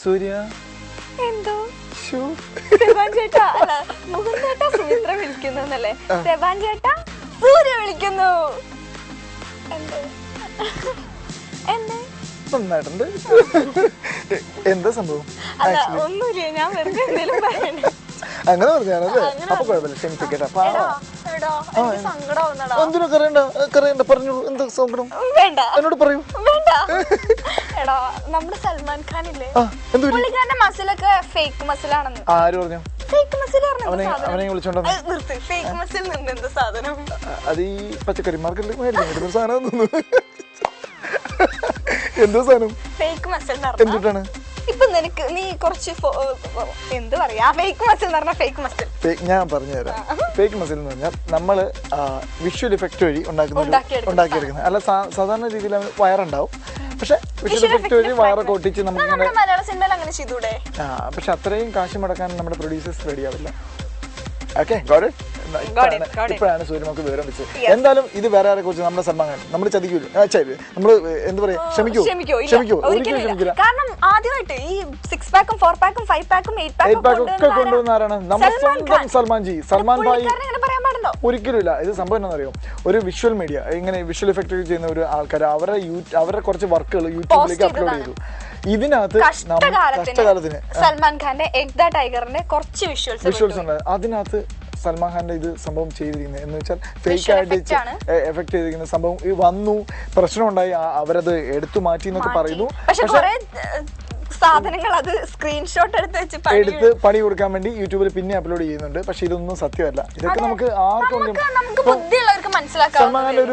സൂര്യ എന്തോ സെബാൻ ചേട്ടാ അല്ല മുകുന്ദ ചേട്ടാ സുമിത്ര വിളിക്കുന്നല്ലേ സെബാൻ ചേട്ടാ സൂര്യ വിളിക്കുന്നു. നന്നായിട്ടുണ്ട്. എന്താ സംഭവം? അല്ല ഒന്നുമില്ല, ഞാൻ വെറുതെ എന്തെങ്കിലും പറയണേ. അങ്ങനെ പറഞ്ഞാണല്ലേ? അപ്പൊ കുഴപ്പമില്ല, ക്ഷമിപ്പിക്കട്ടെ. എന്തിനാ കറിയണ്ട പറഞ്ഞോളൂ. എന്താ സങ്കടം? വേണ്ട എന്നോട് പറയൂ. വേണ്ട. എടാ നമ്മുടെ സൽമാൻ ഖാൻ ഇല്ലേ, പുള്ളിക്കാരന്റെ മസിലൊക്കെ ഫേക്ക് മസിലാണെന്ന്. ആര് പറഞ്ഞു? ഫേക്ക് മസിൽ അവനെ വിളിച്ചോണ്ടോ? ഫേക്ക് മസിൽ നിന്ന് എന്ത് സാധനം? അത് ഈ പച്ചക്കറി മാർക്കറ്റിൽ മേടിക്കുന്ന സാധനം. എന്തോ സാധനം? ഫേക്ക് മസിൽ എന്തിട്ടാണ്? ഇപ്പൊ നിനക്ക് നീ കുറച്ച് എന്ത് പറയാ, ഫേക്ക് മസിൽ എന്ന് പറഞ്ഞാൽ ഫേക്ക് മസിൽ ഞാൻ പറഞ്ഞുതരാം. ഫേക്ക് മസിൽ എന്ന് പറഞ്ഞാൽ നമ്മള് വിഷ്വൽ ഇഫക്റ്റ് വഴി ഉണ്ടാക്കിയെടുക്കുന്നത്. അല്ല സാധാരണ രീതിയിൽ വയറുണ്ടാവും, പക്ഷെ വിഷ്വൽ എഫക്റ്റ് വഴി വയറൊക്കെ ഒട്ടിച്ച് നമുക്ക് മലയാള സിനിമയിൽ അങ്ങനെ ചെയ്തൂടെ? പക്ഷെ അത്രയും കാശ് മുടക്കാൻ നമ്മുടെ പ്രൊഡ്യൂസേഴ്സ് റെഡി ആവില്ല. ഓക്കെ, ഇപ്പോഴാണ് സൂര്യ നമുക്ക് വിവരം വെച്ചത്. എന്തായാലും ഇത് വേറെ ആരെ കുറിച്ച് നമ്മുടെ സൽമാൻ ഖാൻ നമ്മൾ ചതിക്കൂല, നമ്മള് എന്താ പറയാ, ക്ഷമിക്കോ ഒരിക്കലും ക്ഷമിക്കില്ല. കാരണം ആദ്യമായിട്ട് ഈ 6 പാക്കും 4 പാക്കും 5 പാക്കും 8 പാക്കും ഒക്കെ കൊണ്ടുവന്ന ആരാണ്? നമ്മുടെ സ്വന്തം സൽമാൻ ഭായി. ഒരിക്കലും ഇല്ല. ഇത് സംഭവം എന്താണെന്നറിയോ, ഒരു വിഷ്വൽ മീഡിയ ഇങ്ങനെ വിഷ്വൽ എഫക്റ്റ് ചെയ്യുന്ന ഒരു ആൾക്കാർ അവരുടെ കുറച്ച് വർക്കുകൾ യൂട്യൂബിലേക്ക് അപ്ലോഡ് ചെയ്തു. ഇതിനകത്ത് കഷ്ടകാലത്തിന് സൽമാൻ ഖാന്റെ എഗ് ദ ടൈഗറിന്റെ കുറച്ച് വിഷ്വൽസ് ഉണ്ട്. അതിനകത്ത് സൽമാൻ ഖാന്റെ ഇത് സംഭവം ചെയ്തിരിക്കുന്നത് എന്ന് വെച്ചാൽ ഫേക്ക് ആയിട്ട് എഫക്ട് ചെയ്തിരിക്കുന്ന സംഭവം വന്നു, പ്രശ്നം ഉണ്ടായി, അവരത് എടുത്തു മാറ്റി എന്നൊക്കെ പറയുന്നു. സാധനങ്ങൾ അത് സ്ക്രീൻഷോട്ട് എടുത്ത് പണി കൊടുക്കാൻ വേണ്ടി യൂട്യൂബിൽ പിന്നെ അപ്ലോഡ് ചെയ്യുന്നുണ്ട്. പക്ഷെ ഇതൊന്നും സത്യമല്ല. ഇതൊക്കെ നമുക്ക് ആർക്കും സൽമാൻ ഖാന്റെ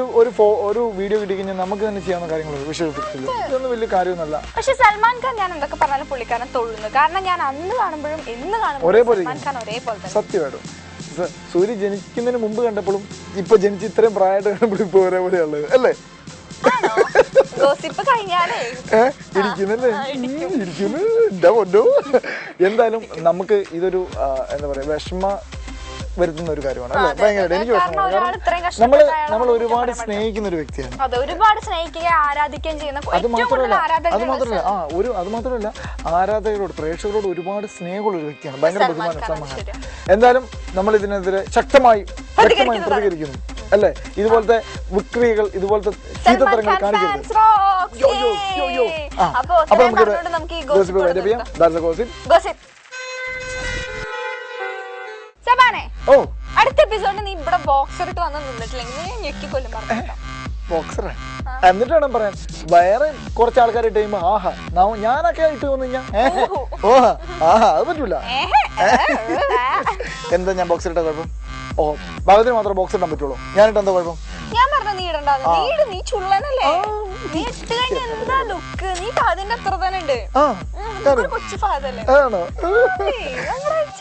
ഒരു വീഡിയോ കിട്ടി കഴിഞ്ഞാൽ നമുക്ക് തന്നെ ചെയ്യാവുന്ന കാര്യങ്ങളുണ്ട്. വിഷ്വൽ എഫക്റ്റിൽ ഇതൊന്നും വലിയ കാര്യമൊന്നുമല്ല. പക്ഷെ സൽമാൻ ഖാൻ ഞാൻ എന്തൊക്കെ പറഞ്ഞാലും പുള്ളിക്കാരൻ തൊഴുന്നു. കാരണം ഞാൻ അന്ന് കാണുമ്പോഴും എന്ന് കാണുമ്പോഴും ഒരേപോലെ സത്യമായിട്ടും. സൂര്യ ജനിക്കുന്നതിന് മുമ്പ് കണ്ടപ്പോഴും ഇപ്പൊ ജനിച്ച് ഇത്രയും പ്രായമായിട്ട് കണ്ടപ്പോഴും ഇപ്പൊ ഒരേപോലെയുള്ളത് അല്ലേ? എന്തായാലും നമുക്ക് ഇതൊരു എന്താ പറയാ വിഷമ വരുത്തുന്ന ഒരു കാര്യമാണ് അല്ലേ? ഭയങ്കരമായിട്ട് എനിക്ക് വിഷമമാണ്. കാരണം നമ്മൾ ഒരുപാട് സ്നേഹിക്കുന്ന ഒരു വ്യക്തിയാണ്. അത് മാത്രമല്ല ആരാധകരോട് പ്രേക്ഷകരോട് ഒരുപാട് സ്നേഹമുള്ള ഒരു വ്യക്തിയാണ്. ഭയങ്കര ബഹുമാനം സൽമാൻ ഖാൻ. എന്തായാലും നമ്മൾ ഇതിനെതിരെ ശക്തമായി പ്രതികരിക്കുന്നു അല്ലേ? ഇതുപോലത്തെ വിക്രികൾ, ഇതുപോലത്തെ ചീത്തത്തരങ്ങൾ കാണിക്കരുത്. അപ്പൊ നമുക്ക് അടുത്ത എപ്പിസോഡിൽ നീ ഇവിടെ ബോക്സർ ഇട്ട് വന്ന് നിന്നിട്ടില്ലെങ്കിൽ ഞെക്കിക്കൊല്ലും പറഞ്ഞു. ബോക്സറെ എന്നിട്ട് വേണം പറയാൻ. വേറെ കുറച്ച് ആൾക്കാർ ഇട്ട് കഴിയുമ്പോ ആഹാ ഞാനൊക്കെ ഇട്ട് വന്നു അത് പറ്റൂല. എന്താ ഞാൻ ബോക്സർ ഇട്ട കുഴപ്പം? ഭാഗത്തിന് മാത്രം ബോക്സ് ഇടാൻ പറ്റുള്ളൂ. ഞാനിട്ട് എന്താ കുഴപ്പം? ഞാൻ പറഞ്ഞു നീ ഇടണ്ട. നീ ചുള്ളനല്ലേ? നീ ഇട്ട് കഴിഞ്ഞ എന്താ ലുക്ക്? നീ ഫാദിന്റെ അത്ര തന്നെ ഉണ്ട്. കൊച്ചു ഫാദല്ലേ? ആണോ?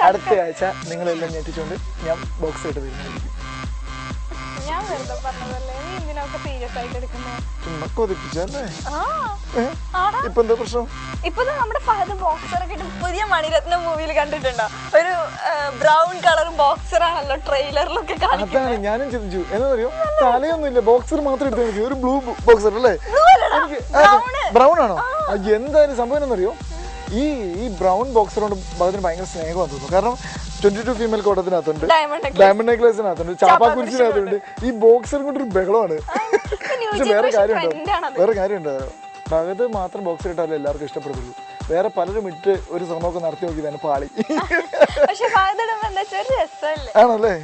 അടുത്ത ആഴ്ച നിങ്ങളെല്ലാം ഞെട്ടിച്ചോണ്ട് ഞാൻ ബോക്സ് ഇട്ട് വരുന്നതായിരിക്കും. ഞാൻ വെറുതെ പറഞ്ഞതല്ലേ. നീ എന്തിനൊക്കെ സീരിയസ് ആയിട്ട് എടുക്കുന്നത്? ഇപ്പൊ എന്താ പ്രശ്നം? ഇപ്പൊ നമ്മുടെ ഫഹദ് ബോക്സർ ഒക്കെ പുതിയ മണിരത്നം മൂവിയിൽ കണ്ടിട്ടുണ്ടോ? ഒരു ബ്രൗൺ കളർ ബോക്സർ ആണല്ലോ ട്രെയിലറിലൊക്കെ കാണിക്കുന്നത്. അതാണ് ഞാനും ചിന്തിച്ചു. എന്താ പറയോ, തലയൊന്നുമില്ല, ബോക്സർ മാത്രം എടുത്താൽ മതി. ഒരു ബ്ലൂ ബോക്സർ അല്ലേ? ബ്രൗൺ ആണോ? എന്തായാലും സംഭവം എന്നറിയോ, ഈ ബ്രൗൺ ബോക്സറോട് ഭഗത്തിന് ഭയങ്കര സ്നേഹമാണെന്ന് തോന്നുന്നു. കാരണം 22 ഫീമെയിൽ കോട്ടത്തിനകത്തുണ്ട്, ഡയമണ്ട് നെക്ലേസിനകത്തുണ്ട്, ചാപ്പാക്കുരിശിനകത്തുണ്ട്. ഈ ബോക്സറും കൊണ്ട് ഒരു ബഹളമാണ്. പക്ഷെ വേറെ കാര്യമുണ്ടോ, ഭഗത് മാത്രം ബോക്സർ ഇട്ടാലേ എല്ലാവർക്കും ഇഷ്ടപ്പെടുള്ളൂ. വേറെ പലരും ഇട്ട് ഒരു ശ്രമമൊക്കെ നടത്തി നോക്കിയതാണ് പാളി. ആണല്ലേ?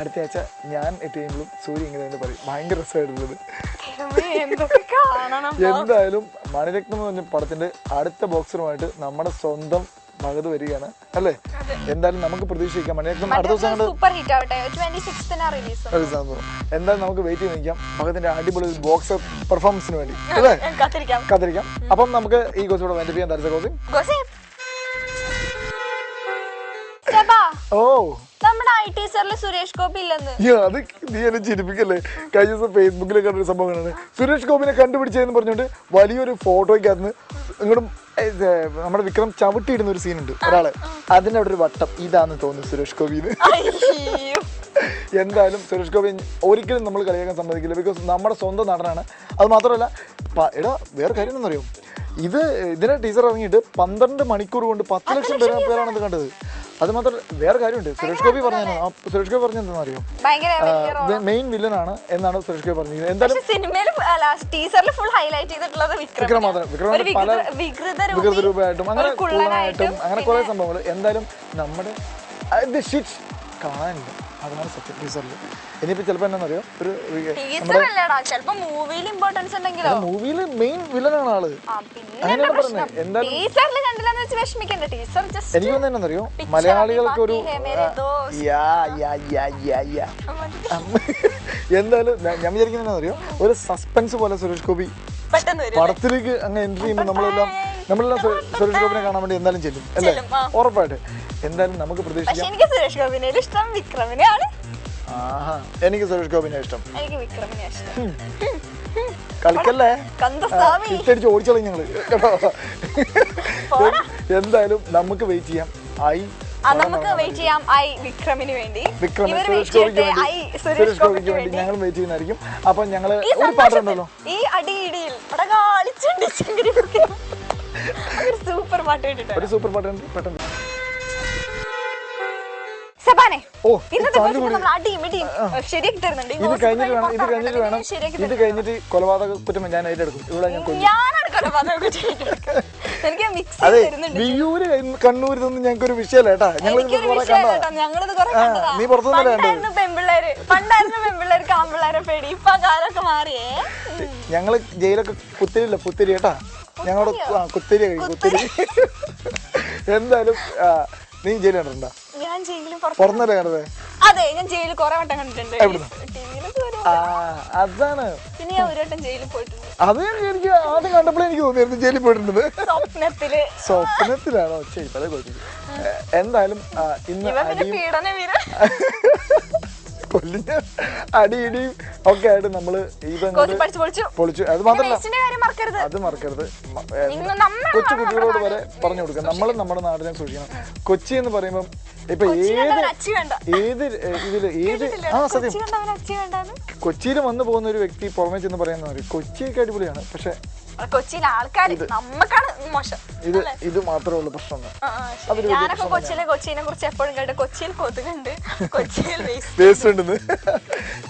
അടുത്ത ആഴ്ച ഞാൻ ഇട്ട് കഴിയുമ്പോഴും സൂര്യ ഇങ്ങനെ തന്നെ പറയും ഭയങ്കര രസമായിട്ടുള്ളത്. എന്തായാലും മണിരത്നം എന്ന് പറഞ്ഞ പടത്തിന്റെ അടുത്ത ബോക്സറുമായിട്ട് നമ്മുടെ സ്വന്തം ഭഗത് വരികയാണ് അല്ലേ? എന്തായാലും നമുക്ക് പ്രതീക്ഷിക്കാം. മണിരത്നം അടുത്ത ദിവസം എന്തായാലും നമുക്ക് വെയിറ്റ് ചെയ്ത് നിൽക്കാം ഭഗത്തിന്റെ അടിപൊളി ബോക്സർ പെർഫോമൻസിന് വേണ്ടി അല്ലേ? കാത്തിരിക്കാം. അപ്പം നമുക്ക് ഈ ഗോസിലൂടെ വേണ്ടി ചെയ്യാൻ തരച്ച നമ്മുടെ IT സെറിൽ സുരേഷ് ഗോപി ഇല്ലെന്ന്. അത് നീ എന്നെ ചിരിപ്പിക്കല്ലേ? കഴിഞ്ഞ ദിവസം ഫേസ്ബുക്കിൽ കണ്ടൊരു സംഭവമാണ്. സുരേഷ് ഗോപിനെ കണ്ടുപിടിച്ചതെന്ന് പറഞ്ഞുകൊണ്ട് വലിയൊരു ഫോട്ടോയ്ക്കകത്ത് ഇങ്ങോട്ടും നമ്മുടെ വിക്രം ചവിട്ടിയിടുന്ന ഒരു സീനുണ്ട് ഒരാള്. അതിന്റെ അവിടെ ഒരു വട്ടം ഇതാന്ന് തോന്നുന്നു സുരേഷ് ഗോപിന്ന്. എന്തായാലും സുരേഷ് ഗോപി ഒരിക്കലും നമ്മൾ കളിയാക്കാൻ സമ്മതിക്കില്ല. ബിക്കോസ് നമ്മുടെ സ്വന്തം നടനാണ്. അത് മാത്രമല്ല എടാ വേറെ കാര്യം എന്നറിയോ, ഇതിന്റെ ടീച്ചർ ഇറങ്ങിയിട്ട് 12 മണിക്കൂർ കൊണ്ട് 10 ലക്ഷം പേരാണ് ഇത് കണ്ടത്. അത് മാത്രം വേറെ കാര്യമുണ്ട്. സുരേഷ് ഗോപി പറഞ്ഞ എന്താണെന്ന് അറിയോ, മെയിൻ വില്ലനാണ് എന്നാണ് സുരേഷ് ഗോപി പറഞ്ഞത്. എന്തായാലും വികൃത രൂപമായിട്ടും അങ്ങനെ കുള്ളനായിട്ടും അങ്ങനെ കുറെ സംഭവങ്ങൾ എന്തായാലും നമ്മുടെ കാണാനില്ല. അതാണ് സത്യം ടീച്ചറിൽ. ഇനിയിപ്പോ ചിലപ്പോ എന്താണെന്നറിയോ, ഒരു മൂവിയിൽ മെയിൻ വില്ലനാണ് ആള്. അങ്ങനെയാണ് പറഞ്ഞത്. എന്തായാലും എനിക്ക് തോന്നുന്നറിയോ, മലയാളികൾക്ക് ഒരു എന്തായാലും ഞാൻ വിചാരിക്കുന്നറിയോ, ഒരു സസ്പെൻസ് പോലെ സുരേഷ് ഗോപി പടത്തിലേക്ക് അങ്ങ് എൻട്രി ചെയ്യുമ്പോൾ നമ്മളെല്ലാം സുരേഷ് ഗോപിനെ കാണാൻ വേണ്ടി എന്തായാലും ചെല്ലും അല്ലേ, ഉറപ്പായിട്ട്. എന്തായാലും നമുക്ക് പ്രതീക്ഷിക്കാം. എനിക്ക് സുരേഷ് ഗോപിനെ ഇഷ്ടം വിക്രമിനെയാണ്. എനിക്ക് സുരേഷ് ഗോപിനെ ഇഷ്ടം. എനിക്ക് വിക്രമിനെ ഇഷ്ടം. കളിക്കല്ലേ, തിരിച്ചടിച്ച് ഓടിച്ചോളൂ ഞങ്ങള് കേട്ടോ. എന്തായാലും നമുക്ക് വെയിറ്റ് ചെയ്യാം. നമുക്ക് വെയിറ്റ് ചെയ്യാം വിക്രമിന് വേണ്ടി, സുരേഷ് ഗോപിക്ക് വേണ്ടി ഞങ്ങൾ വെയിറ്റ് ചെയ്യുന്നതായിരിക്കും. അപ്പൊ ഞങ്ങള് ഒരു പാട്ടുണ്ടല്ലോ, ഈ അടിയിടിയിൽ സൂപ്പർ പാട്ട് കേട്ടിട്ട്, ഒരു സൂപ്പർ പാട്ടുണ്ട് പെട്ടെന്ന്. ഇത് കഴിഞ്ഞിട്ട് കൊലപാതക കുറ്റം ഞാൻ ഏറ്റെടുക്കും. ഇവിടെ വിയൂര് കണ്ണൂരിൽ നിന്ന് ഞങ്ങൾക്ക് ഒരു വിഷയമല്ല കേട്ടാ. നീ ഞങ്ങള് ജയിലൊക്കെ കുത്തിരില്ല, പുത്തിരി കേട്ടാ. ഞങ്ങളുടെ കുത്തിരി കുത്തിരി. എന്തായാലും നീ ജയിലിൽ കണ്ടിട്ടുണ്ടോ? പുറന്നല്ലേ കണ്ടത്? അതെ, ഞാൻ ജയിലിൽ കുറെ വട്ടം കണ്ടിട്ടുണ്ട്. അതാണ്. പിന്നെ ഞാൻ ഒരു വട്ടം ജയിലിൽ പോയിട്ടുണ്ട്. അത് എനിക്ക് ആദ്യം കണ്ടപ്പോഴേ എനിക്ക് തോന്നിയായിരുന്നു ജയിലിൽ പോയിട്ടുണ്ട്. സ്വപ്നത്തിലാണോ? ഇപ്പഴേ കുഴപ്പമില്ല. എന്തായാലും ഇന്ന് കൊല്ലിന് അടിയിടിയും ഒക്കെ ആയിട്ട് നമ്മള് പൊളിച്ചു. അത് മാത്രമല്ല, അത് മറക്കരുത്. കൊച്ചു കുട്ടികളോട് വരെ പറഞ്ഞു കൊടുക്കുക, നമ്മളും നമ്മുടെ നാടിനെ സൂക്ഷിക്കണം. കൊച്ചി എന്ന് പറയുമ്പം ഇപ്പൊ സത്യം കൊച്ചിയിൽ വന്നു പോകുന്ന ഒരു വ്യക്തി പുറമേ ചെന്ന് പറയുന്ന കൊച്ചിയൊക്കെ അടിപൊളിയാണ്, പക്ഷെ കൊച്ചിയിലെ ആൾക്കാർ നമ്മക്കാണ് മോശം. ഇത് മാത്രമേ ഉള്ളൂ പ്രശ്നം. ഞാനൊക്കെ കൊച്ചിനെ കുറിച്ച് എപ്പോഴും കേട്ട് കൊച്ചിയിൽ കൊതുകുണ്ട്, കൊച്ചിയിൽ വേസ്റ്റ് ഉണ്ടെന്ന്.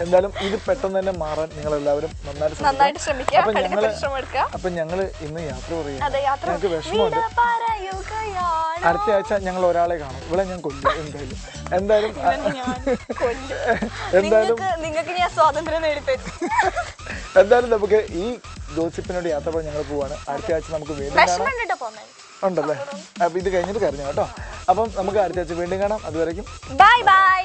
എന്തായാലും ഇത് പെട്ടെന്ന് തന്നെ മാറാൻ നിങ്ങൾ എല്ലാവരും നന്നായിട്ട് ശ്രമിക്കുക. അപ്പൊ ഞങ്ങള് ഇന്ന് യാത്ര പറയാം. ഞങ്ങൾക്ക് വിഷമമുണ്ട്. അടുത്ത ആഴ്ച ഞങ്ങൾ ഒരാളെ കാണും. ഇവിടെ ഞാൻ കൊല്ലും എന്തായാലും. നിങ്ങൾക്ക് ഞാൻ സ്വാതന്ത്ര്യം നേടിത്തരും. എന്തായാലും നമുക്ക് ഈ ഗോസിപ്പിനോട് യാത്ര പോയി ഞങ്ങൾ പോവാണ്. അടുത്ത ആഴ്ച നമുക്ക് വീണ്ടും കാണാം. ഉണ്ടല്ലേ? അപ്പൊ ഇത് കഴിഞ്ഞിട്ട് കരഞ്ഞു കേട്ടോ. അപ്പം നമുക്ക് അടുത്ത ആഴ്ച വീണ്ടും കാണാം. അതുവരെയും ബൈ ബൈ.